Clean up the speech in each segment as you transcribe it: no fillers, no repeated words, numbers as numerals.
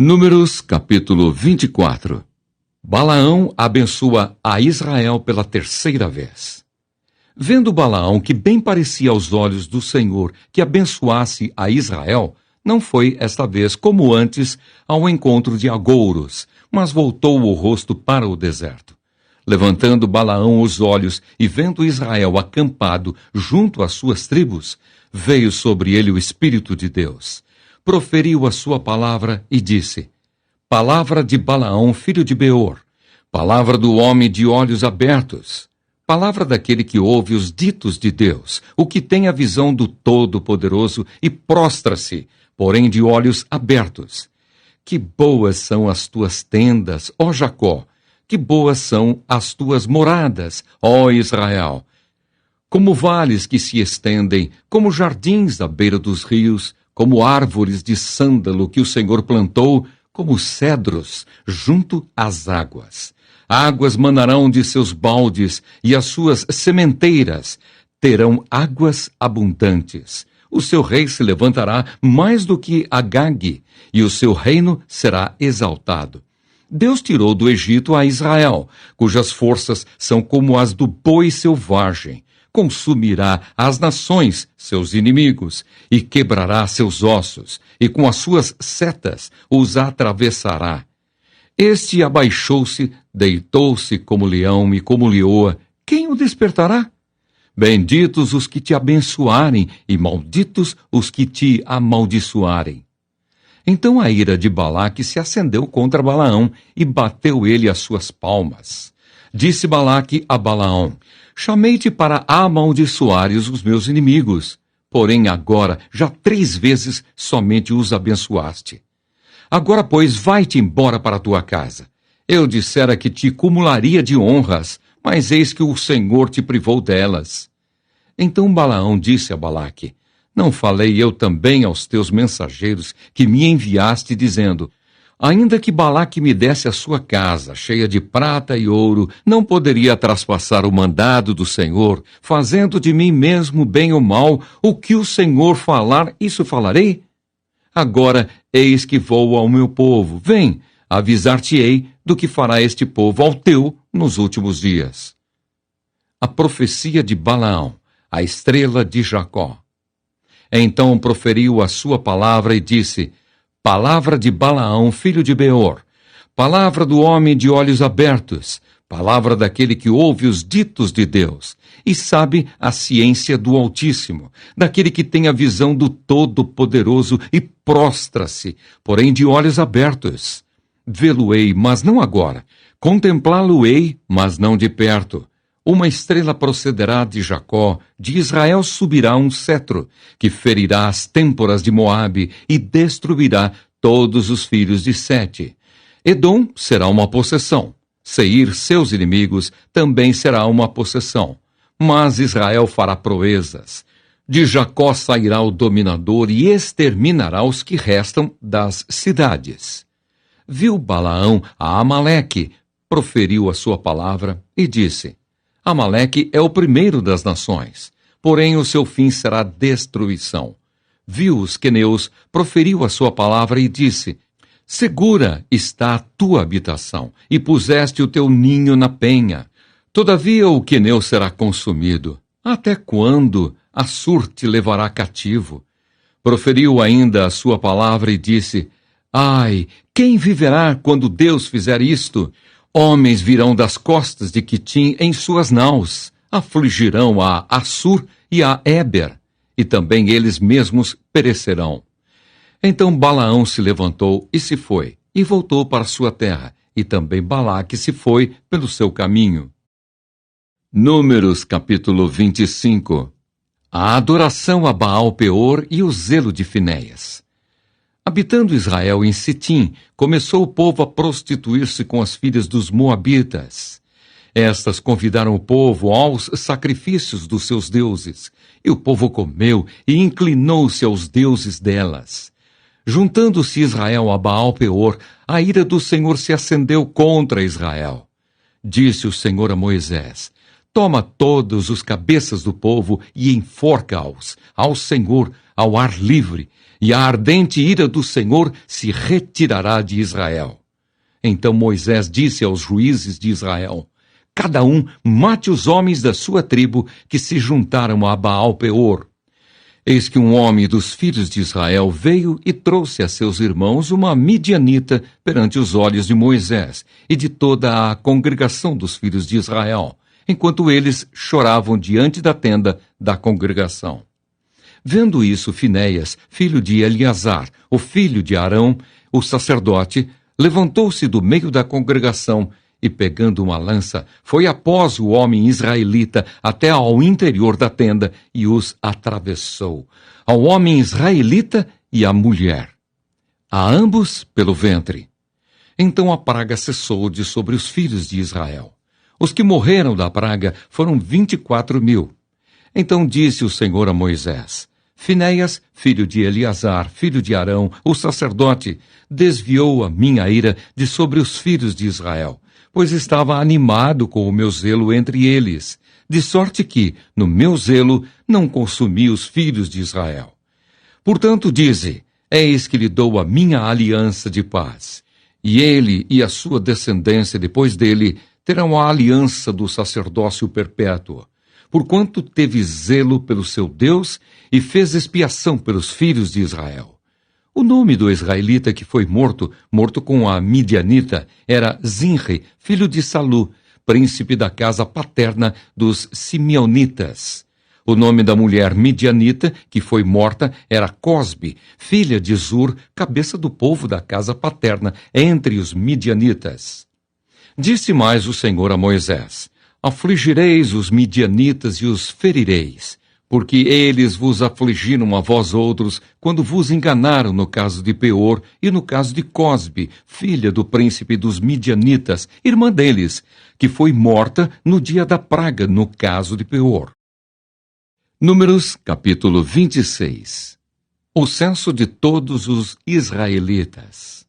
Números capítulo 24. Balaão abençoa a Israel pela terceira vez. Vendo Balaão que bem parecia aos olhos do Senhor que abençoasse a Israel, não foi esta vez como antes ao encontro de agouros, mas voltou o rosto para o deserto. Levantando Balaão os olhos e vendo Israel acampado junto às suas tribos, veio sobre ele o Espírito de Deus. Proferiu a sua palavra e disse: Palavra de Balaão, filho de Beor, palavra do homem de olhos abertos, palavra daquele que ouve os ditos de Deus, o que tem a visão do Todo-Poderoso e prostra-se, porém de olhos abertos. Que boas são as tuas tendas, ó Jacó, que boas são as tuas moradas, ó Israel. Como vales que se estendem, como jardins à beira dos rios, como árvores de sândalo que o Senhor plantou, como cedros junto às águas. Águas manarão de seus baldes, e as suas sementeiras terão águas abundantes. O seu rei se levantará mais do que Agag, e o seu reino será exaltado. Deus tirou do Egito a Israel, cujas forças são como as do boi selvagem. Consumirá as nações, seus inimigos, e quebrará seus ossos, e com as suas setas os atravessará. Este abaixou-se, deitou-se como leão e como leoa. Quem o despertará? Benditos os que te abençoarem, e malditos os que te amaldiçoarem. Então a ira de Balaque se acendeu contra Balaão, e bateu ele as suas palmas. Disse Balaque a Balaão: Chamei-te para amaldiçoares os meus inimigos, porém agora já 3 vezes somente os abençoaste. Agora, pois, vai-te embora para a tua casa. Eu dissera que te cumularia de honras, mas eis que o Senhor te privou delas. Então Balaão disse a Balaque: Não falei eu também aos teus mensageiros que me enviaste, dizendo: Ainda que Balaque me desse a sua casa, cheia de prata e ouro, não poderia traspassar o mandado do Senhor, fazendo de mim mesmo bem ou mal, o que o Senhor falar, isso falarei? Agora, eis que vou ao meu povo. Vem, avisar-te-ei do que fará este povo ao teu nos últimos dias. A profecia de Balaão, a estrela de Jacó. Então proferiu a sua palavra e disse: Palavra de Balaão, filho de Beor, palavra do homem de olhos abertos, palavra daquele que ouve os ditos de Deus e sabe a ciência do Altíssimo, daquele que tem a visão do Todo-Poderoso e prostra-se, porém de olhos abertos. Vê-lo-ei, mas não agora, contemplá-lo-ei, mas não de perto. Uma estrela procederá de Jacó, de Israel subirá um cetro, que ferirá as têmporas de Moabe e destruirá todos os filhos de Sete. Edom será uma possessão. Seir, seus inimigos, também será uma possessão. Mas Israel fará proezas. De Jacó sairá o dominador e exterminará os que restam das cidades. Viu Balaão a Amaleque, proferiu a sua palavra e disse: Amaleque é o primeiro das nações, porém o seu fim será destruição. Viu os queneus, proferiu a sua palavra e disse: Segura está a tua habitação, e puseste o teu ninho na penha. Todavia o queneu será consumido. Até quando Assur te levará cativo? Proferiu ainda a sua palavra e disse: Ai, quem viverá quando Deus fizer isto? Homens virão das costas de Quitim em suas naus, afligirão a Assur e a Éber, e também eles mesmos perecerão. Então Balaão se levantou e se foi, e voltou para sua terra, e também Balaque se foi pelo seu caminho. Números capítulo 25. A adoração a Baal-Peor e o zelo de Finéias. Habitando Israel em Sitim, começou o povo a prostituir-se com as filhas dos moabitas. Estas convidaram o povo aos sacrifícios dos seus deuses, e o povo comeu e inclinou-se aos deuses delas. Juntando-se Israel a Baal-Peor, a ira do Senhor se acendeu contra Israel. Disse o Senhor a Moisés: Toma todos os cabeças do povo e enforca-os ao Senhor ao ar livre, e a ardente ira do Senhor se retirará de Israel. Então Moisés disse aos juízes de Israel: cada um mate os homens da sua tribo que se juntaram a Baal-Peor. Eis que um homem dos filhos de Israel veio e trouxe a seus irmãos uma midianita perante os olhos de Moisés e de toda a congregação dos filhos de Israel, enquanto eles choravam diante da tenda da congregação. Vendo isso, Finéias, filho de Eleazar, o filho de Arão, o sacerdote, levantou-se do meio da congregação e, pegando uma lança, foi após o homem israelita até ao interior da tenda e os atravessou, ao homem israelita e à mulher, a ambos pelo ventre. Então a praga cessou de sobre os filhos de Israel. Os que morreram da praga foram 24.000. Então disse o Senhor a Moisés: Finéias, filho de Eleazar, filho de Arão, o sacerdote, desviou a minha ira de sobre os filhos de Israel, pois estava animado com o meu zelo entre eles, de sorte que, no meu zelo, não consumi os filhos de Israel. Portanto, dize: eis que lhe dou a minha aliança de paz, e ele e a sua descendência depois dele terão a aliança do sacerdócio perpétuo, porquanto teve zelo pelo seu Deus e fez expiação pelos filhos de Israel. O nome do israelita que foi morto com a midianita, era Zinri, filho de Salu, príncipe da casa paterna dos simeonitas. O nome da mulher midianita que foi morta era Cosbe, filha de Zur, cabeça do povo da casa paterna entre os midianitas. Disse mais o Senhor a Moisés: afligireis os midianitas e os ferireis, porque eles vos afligiram a vós outros, quando vos enganaram no caso de Peor e no caso de Cosbe, filha do príncipe dos midianitas, irmã deles, que foi morta no dia da praga no caso de Peor. Números, capítulo 26. O censo de todos os israelitas.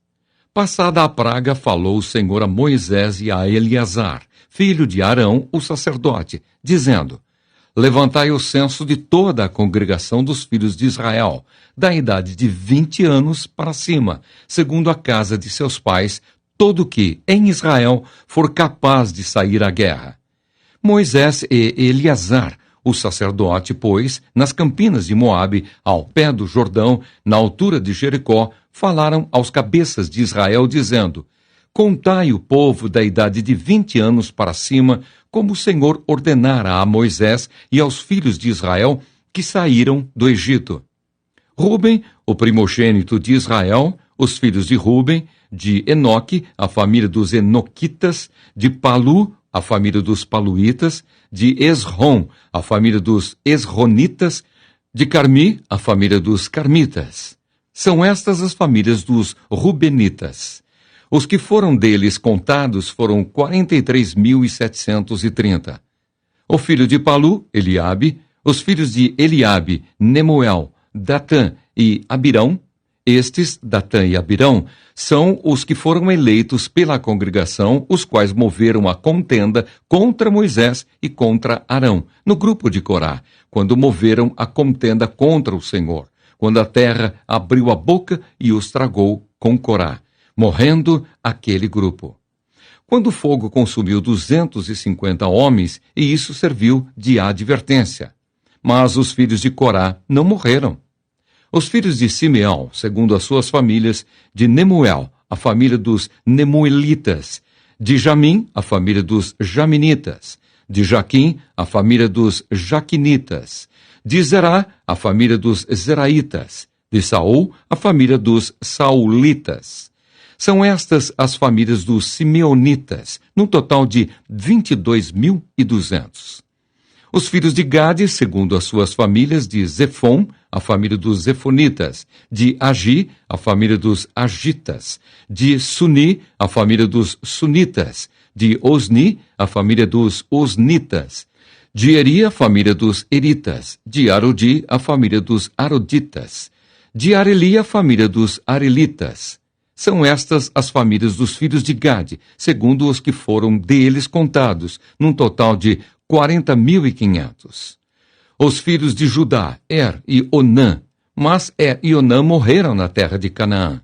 Passada a praga, falou o Senhor a Moisés e a Eleazar, filho de Arão, o sacerdote, dizendo: levantai o censo de toda a congregação dos filhos de Israel, da idade de 20 anos para cima, segundo a casa de seus pais, todo que, em Israel, for capaz de sair à guerra. Moisés e Eleazar, o sacerdote, pois, nas campinas de Moabe, ao pé do Jordão, na altura de Jericó, falaram aos cabeças de Israel, dizendo: contai o povo da idade de 20 anos para cima, como o Senhor ordenara a Moisés e aos filhos de Israel que saíram do Egito. Ruben, o primogênito de Israel, os filhos de Ruben, de Enoque, a família dos Enoquitas, de Palu, a família dos Paluitas, de Esrom, a família dos Esronitas, de Carmi, a família dos Carmitas. São estas as famílias dos Rubenitas. Os que foram deles contados foram 43.730. O filho de Palu, Eliabe, os filhos de Eliabe, Nemuel, Datã e Abirão. Estes, Datã e Abirão, são os que foram eleitos pela congregação, os quais moveram a contenda contra Moisés e contra Arão, no grupo de Corá, quando moveram a contenda contra o Senhor, quando a terra abriu a boca e os tragou com Corá, morrendo aquele grupo. Quando o fogo consumiu 250 homens, e isso serviu de advertência. Mas os filhos de Corá não morreram. Os filhos de Simeão, segundo as suas famílias, de Nemuel, a família dos Nemuelitas, de Jamim, a família dos Jaminitas, de Jaquim, a família dos Jaquinitas, de Zerá, a família dos Zeraitas, de Saul, a família dos Saulitas. São estas as famílias dos Simeonitas, num total de 22.200. Os filhos de Gade, segundo as suas famílias, de Zefon, a família dos Zefonitas, de Agi, a família dos Agitas, de Suni, a família dos Sunitas, de Osni, a família dos Osnitas, de Eri, a família dos Eritas, de Arodi, a família dos Aroditas, de Areli, a família dos Arelitas. São estas as famílias dos filhos de Gade, segundo os que foram deles contados, num total de 40.500. Os filhos de Judá, Er e Onã, mas Er e Onã morreram na terra de Canaã.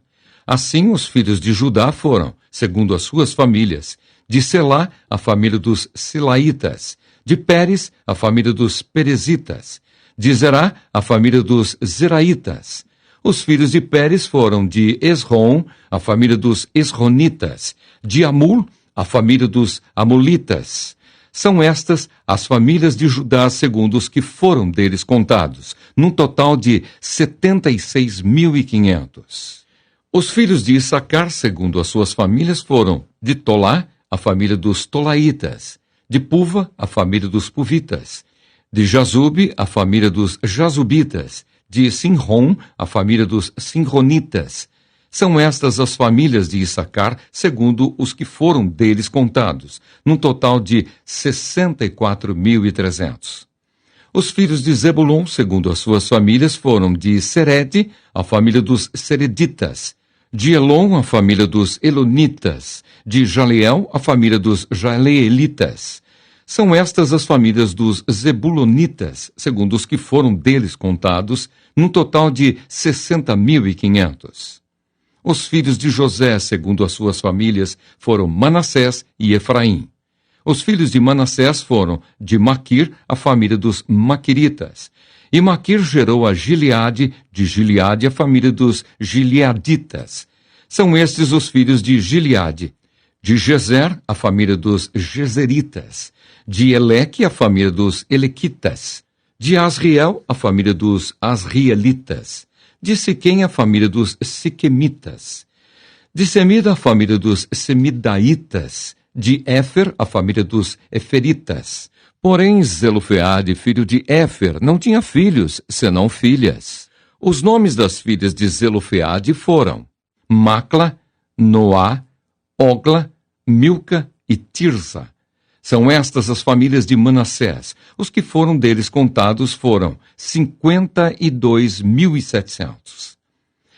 Assim, os filhos de Judá foram, segundo as suas famílias: de Selá, a família dos Selaitas; de Pérez, a família dos Perezitas; de Zerá, a família dos Zeraitas. Os filhos de Pérez foram de Esrom, a família dos Esronitas; de Amul, a família dos Amulitas. São estas as famílias de Judá segundo os que foram deles contados, num total de 76.500. Os filhos de Issacar, segundo as suas famílias, foram de Tolá, a família dos Tolaitas; de Puva, a família dos Puvitas; de Jazube, a família dos Jazubitas; de Sinrom, a família dos Sinronitas. São estas as famílias de Issacar, segundo os que foram deles contados, num total de 64.300. Os filhos de Zebulon, segundo as suas famílias, foram de Serede, a família dos Sereditas; de Elon, a família dos Elonitas; de Jaleel, a família dos Jaleelitas. São estas as famílias dos Zebulonitas, segundo os que foram deles contados, num total de 60.500. Os filhos de José, segundo as suas famílias, foram Manassés e Efraim. Os filhos de Manassés foram de Maquir, a família dos Maquiritas. E Maquir gerou a Gileade, de Gileade a família dos Gileaditas. São estes os filhos de Gileade: de Gezer, a família dos Gezeritas; de Eleque, a família dos Elequitas; de Asriel, a família dos Asrielitas; de Siquém, a família dos Siquemitas; de Semida, a família dos Semidaitas; de Éfer, a família dos Eferitas. Porém, Zelofeade, filho de Éfer, não tinha filhos, senão filhas. Os nomes das filhas de Zelofeade foram Macla, Noá, Ogla, Milca e Tirza. São estas as famílias de Manassés. Os que foram deles contados foram 52.700.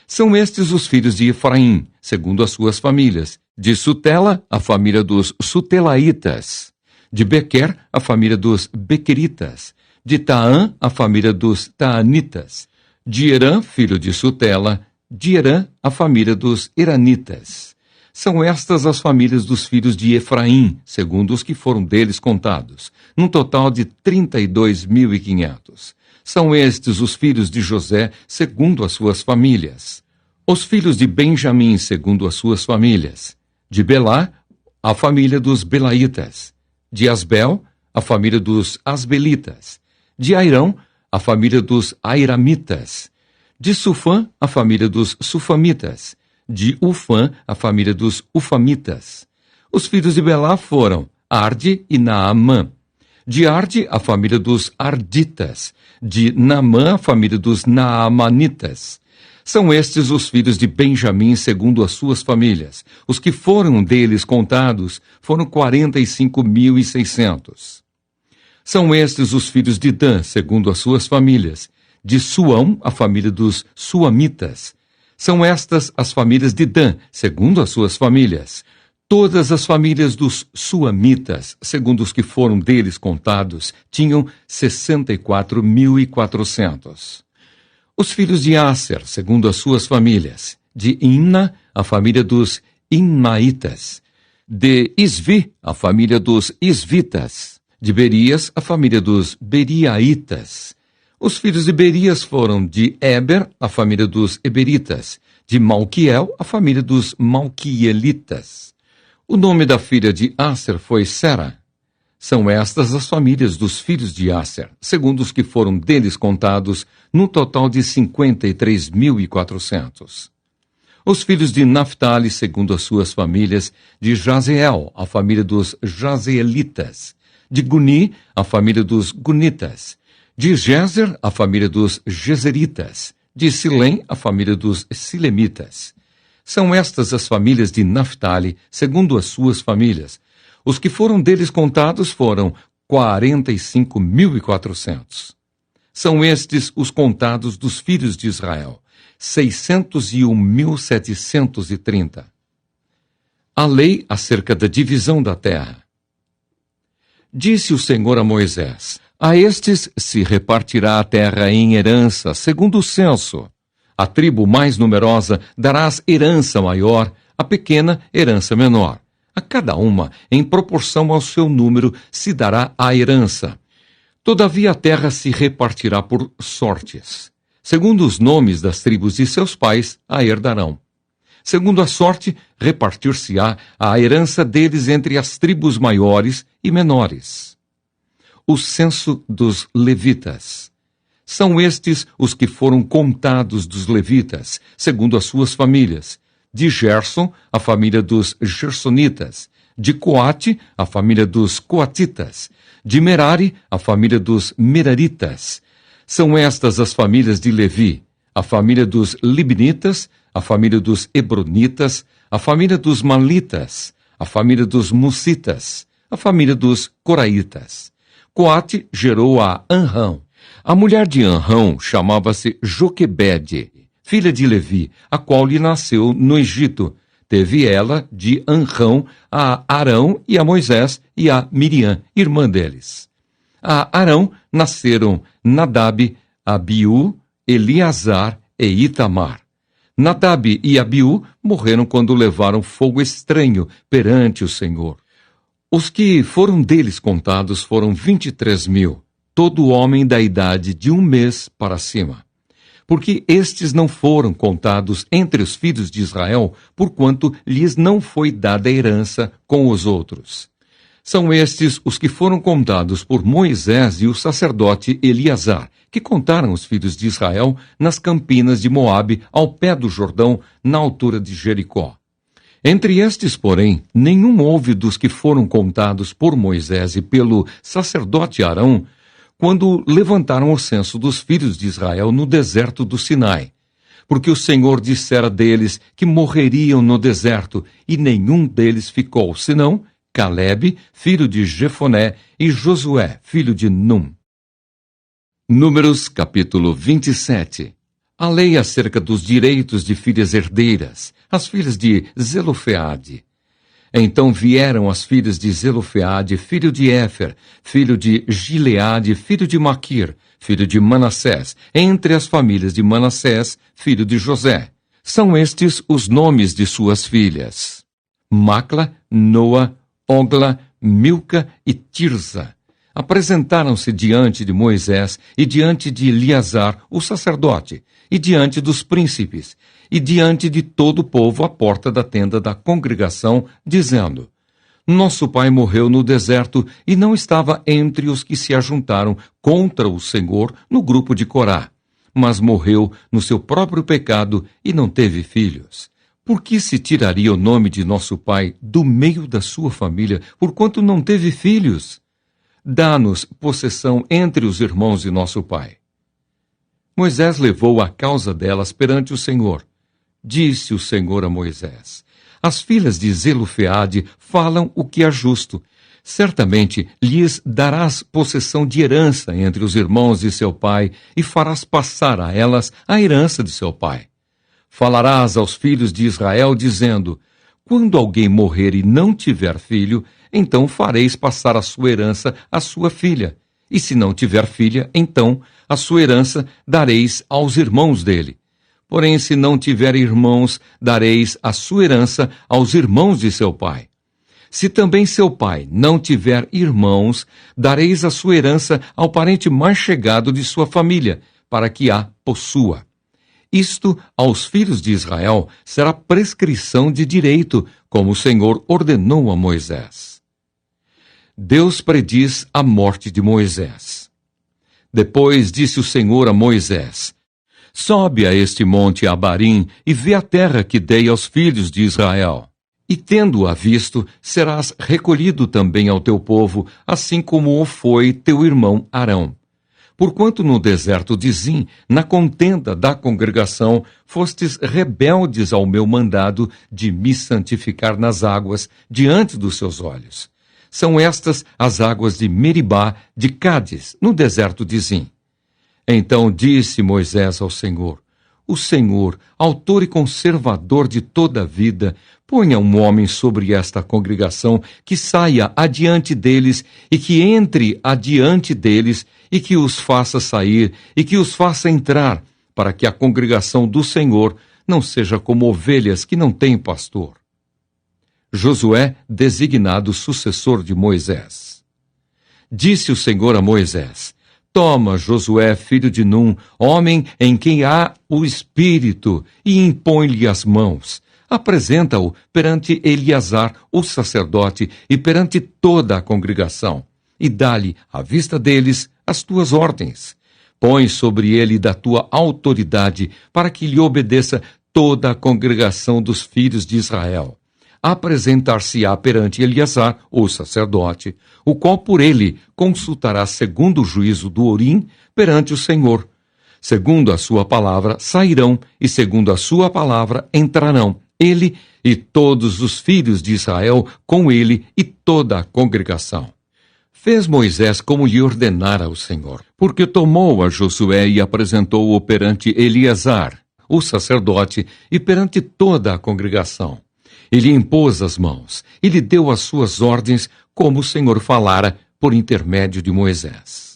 São estes os filhos de Efraim, segundo as suas famílias: de Sutela, a família dos Sutelaitas; de Bequer, a família dos Bequeritas; de Taã, a família dos Taanitas; de Herã, filho de Sutela; de Herã, a família dos Heranitas. São estas as famílias dos filhos de Efraim, segundo os que foram deles contados, num total de 32.500. São estes os filhos de José, segundo as suas famílias. Os filhos de Benjamim, segundo as suas famílias: de Belá, a família dos Belaitas; de Asbel, a família dos Asbelitas; de Airão, a família dos Airamitas; de Sufã, a família dos Sufamitas; de Ufã, a família dos Ufamitas. Os filhos de Belá foram Arde e Naamã; de Arde, a família dos Arditas; de Naamã, a família dos Naamanitas. São estes os filhos de Benjamim, segundo as suas famílias. Os que foram deles contados foram 45.600. São estes os filhos de Dan, segundo as suas famílias: de Suão, a família dos Suamitas. São estas as famílias de Dan, segundo as suas famílias. Todas as famílias dos Suamitas, segundo os que foram deles contados, tinham 64.400. Os filhos de Asser, segundo as suas famílias: de Imna, a família dos Imnaitas; de Isvi, a família dos Isvitas; de Berias, a família dos Beriaitas. Os filhos de Berias foram de Eber, a família dos Eberitas; de Malquiel, a família dos Malquielitas. O nome da filha de Asser foi Sera. São estas as famílias dos filhos de Asser, segundo os que foram deles contados, num total de 53.400. Os filhos de Naphtali, segundo as suas famílias: de Jazeel, a família dos Jazeelitas; de Guni, a família dos Gunitas; de Jezer, a família dos Jezeritas; de Silém, a família dos Silemitas. São estas as famílias de Naphtali, segundo as suas famílias. Os que foram deles contados foram 45.400. São estes os contados dos filhos de Israel: 601.730. A lei acerca da divisão da terra. Disse o Senhor a Moisés: a estes se repartirá a terra em herança, segundo o censo. A tribo mais numerosa darás herança maior, a pequena herança menor. A cada uma, em proporção ao seu número, se dará a herança. Todavia a terra se repartirá por sortes. Segundo os nomes das tribos de seus pais, a herdarão. Segundo a sorte, repartir-se-á a herança deles entre as tribos maiores e menores. O censo dos levitas. São estes os que foram contados dos levitas, segundo as suas famílias. De Gerson, a família dos gersonitas. De Coate, a família dos coatitas. De Merari, a família dos meraritas. São estas as famílias de Levi, a família dos libnitas, a família dos hebronitas, a família dos malitas, a família dos musitas, a família dos coraitas. Coate gerou a Anrão. A mulher de Anrão chamava-se Joquebede, filha de Levi, a qual lhe nasceu no Egito. Teve ela de Anrão a Arão e a Moisés e a Miriam, irmã deles. A Arão nasceram Nadab, Abiú, Eleazar e Itamar. Nadab e Abiú morreram quando levaram fogo estranho perante o Senhor. Os que foram deles contados foram 23.000, todo homem da idade de 1 mês para cima. Porque estes não foram contados entre os filhos de Israel, porquanto lhes não foi dada herança com os outros. São estes os que foram contados por Moisés e o sacerdote Eleazar, que contaram os filhos de Israel nas campinas de Moabe, ao pé do Jordão, na altura de Jericó. Entre estes, porém, nenhum houve dos que foram contados por Moisés e pelo sacerdote Arão, quando levantaram o censo dos filhos de Israel no deserto do Sinai. Porque o Senhor dissera deles que morreriam no deserto, e nenhum deles ficou, senão Calebe, filho de Jefoné, e Josué, filho de Num. Números, capítulo 27. A lei acerca dos direitos de filhas herdeiras, as filhas de Zelofeade. Então vieram as filhas de Zelofeade, filho de Éfer, filho de Gileade, filho de Maquir, filho de Manassés, entre as famílias de Manassés, filho de José. São estes os nomes de suas filhas: Macla, Noa, Ogla, Milca e Tirza. Apresentaram-se diante de Moisés e diante de Eleazar, o sacerdote, e diante dos príncipes, e diante de todo o povo à porta da tenda da congregação, dizendo: Nosso pai morreu no deserto e não estava entre os que se ajuntaram contra o Senhor no grupo de Corá, mas morreu no seu próprio pecado e não teve filhos. Por que se tiraria o nome de nosso pai do meio da sua família, porquanto não teve filhos? Dá-nos possessão entre os irmãos de nosso pai. Moisés levou a causa delas perante o Senhor. Disse o Senhor a Moisés: As filhas de Zelofeade falam o que é justo. Certamente lhes darás possessão de herança entre os irmãos de seu pai, e farás passar a elas a herança de seu pai. Falarás aos filhos de Israel, dizendo: Quando alguém morrer e não tiver filho, então fareis passar a sua herança à sua filha. E se não tiver filha, então a sua herança dareis aos irmãos dele. Porém, se não tiver irmãos, dareis a sua herança aos irmãos de seu pai. Se também seu pai não tiver irmãos, dareis a sua herança ao parente mais chegado de sua família, para que a possua. Isto, aos filhos de Israel, será prescrição de direito, como o Senhor ordenou a Moisés. Deus prediz a morte de Moisés. Depois disse o Senhor a Moisés: Sobe a este monte Abarim e vê a terra que dei aos filhos de Israel. E tendo-a visto, serás recolhido também ao teu povo, assim como o foi teu irmão Arão. Porquanto no deserto de Zim, na contenda da congregação, fostes rebeldes ao meu mandado de me santificar nas águas diante dos seus olhos. São estas as águas de Meribá, de Cádiz, no deserto de Zim. Então disse Moisés ao Senhor: o Senhor, autor e conservador de toda a vida, ponha um homem sobre esta congregação que saia adiante deles e que entre adiante deles e que os faça sair e que os faça entrar, para que a congregação do Senhor não seja como ovelhas que não têm pastor. Josué, designado sucessor de Moisés. Disse o Senhor a Moisés: Toma Josué, filho de Num, homem em quem há o Espírito, e impõe-lhe as mãos. Apresenta-o perante Eleazar, o sacerdote, e perante toda a congregação, e dá-lhe, à vista deles, as tuas ordens. Põe sobre ele da tua autoridade, para que lhe obedeça toda a congregação dos filhos de Israel. Apresentar-se-á perante Eleazar, o sacerdote, o qual por ele consultará segundo o juízo do Urim perante o Senhor. Segundo a sua palavra sairão, e segundo a sua palavra entrarão, ele e todos os filhos de Israel com ele e toda a congregação. Fez Moisés como lhe ordenara o Senhor, porque tomou a Josué e apresentou-o perante Eleazar, o sacerdote, e perante toda a congregação. Ele impôs as mãos e lhe deu as suas ordens, como o Senhor falara por intermédio de Moisés.